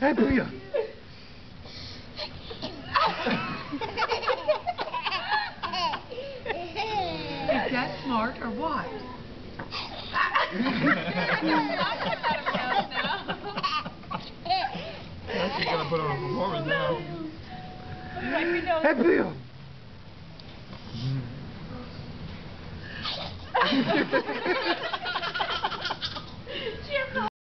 Hey, Priya. Is that smart or what? She's gonna put on a performance now. Hey, Priya.